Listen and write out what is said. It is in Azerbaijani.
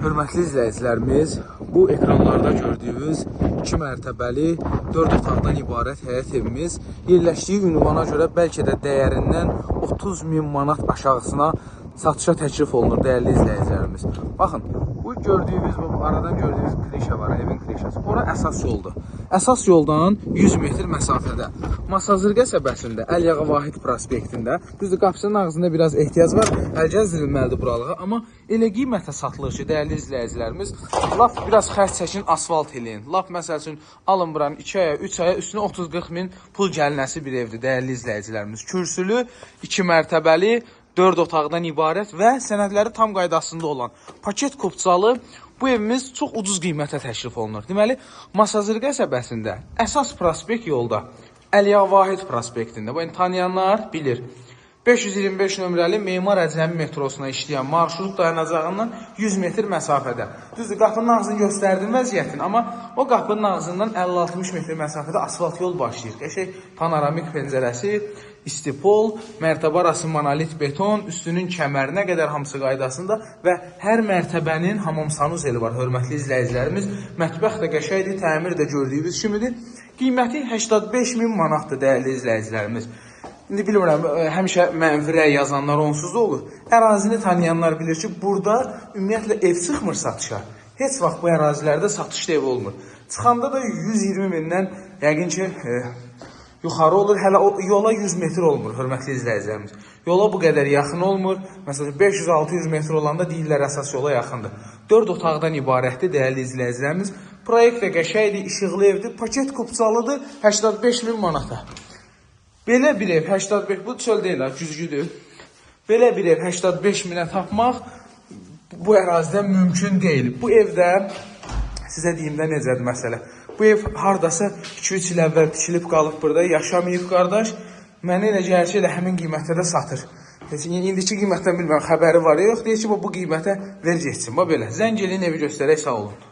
Hörmətli izləyicilərimiz, bu ekranlarda gördüyünüz 2 mərtəbəli 4 otaqdan ibarət həyət evimiz yerləşdiyi ünvana görə bəlkə də dəyərindən 30.000 manat aşağısına satışa təklif olunur dəyərli izləyicilərimiz. Baxın, bu gördüyünüz, bu aradan gördüyünüz krişə var, evin krişəsi. Ora əsas yoldur. Əsas yoldan 100 metr məsafədə. Masazır qəsəbəsində, Əliyağa Vahid prospektində, düzdür, qapısının ağzında biraz ehtiyac var, əlcəzdirilməlidir buralığa, amma elə qiymətə satılır ki, dəyərli izləyicilərimiz, laf biraz xərc çəkin, asfalt eləyin. Laf məsəl üçün, alın buranın 2 aya, 3 aya, üstünə 30-40 min pul gəlinəsi bir evdir, dəyərli izləyicilərimiz. Kürsülü, 2 mərtəbəli, 4 otaqdan ibarət və sənədləri tam qaydasında olan paket kupçalı bu evimiz çox ucuz qiymətə təklif olunur. Deməli, Masazır qəsəbəsində, əsas prospekt yolda, Əliyağa Vahid prospektində, bu tanıyanlar bilir. 525 nömrəli Memar Əcəmi metrosuna işləyən marşrut dayanacağından 100 metr məsafədə. Düzdür, qapının ağzını göstərdim vəziyyətin, amma o qapının ağzından 50-60 metr məsafədə asfalt yol başlayır. Qəşəng panoramik pəncərəsi, istipol, mərtəbə arası monolit beton, üstünün kəmərinə qədər hamısı qaydasında və hər mərtəbənin hamam sanuzeli var, hörmətli izləyicilərimiz. Mətbəx də qəşəngdir, təmir də gördüyünüz kimidir. Qiyməti 85.000 manatdır, dəyərli izləyicilərimiz. İndi bilmirəm, həmişə mənfi rəy yazanlar onsuz da olur. Ərazini tanıyanlar bilir ki, burada ümumiyyətlə ev çıxmır satışa. Heç vaxt bu ərazilərdə satışda ev olmur. Çıxanda da 120 mindən yəqin ki, yuxarı olur. Hələ yola 100 metr olmur, hörmətli izləyicilərimiz. Yola bu qədər yaxın olmur. Məsələn, 500-600 metr olanda deyirlər əsas yola yaxındır. 4 otaqdan ibarətdir, dəyərli izləyicilərimiz. Proyekt də qəşəngdir, işıqlı evdir, paket kupçalıdır, 85.000 manata. Belə bir ev 85, bu çöl deyil, güzgüdür. Belə bir ev 85 minə tapmaq bu ərazidə mümkün deyil. Bu evdə, sizə deyim də necədir məsələ. Bu ev haradasa 2-3 il əvvəl tikilib qalıb burada, yaşamayıb qardaş. Mənə elə gəlir ki, elə həmin qiymətə də satır. İndiki qiymətdən bilmirəm, xəbəri var ya yox, deyir ki, bu qiymətə ver geçsin. Belə, zəng eləyin, evi göstərək, sağ olun.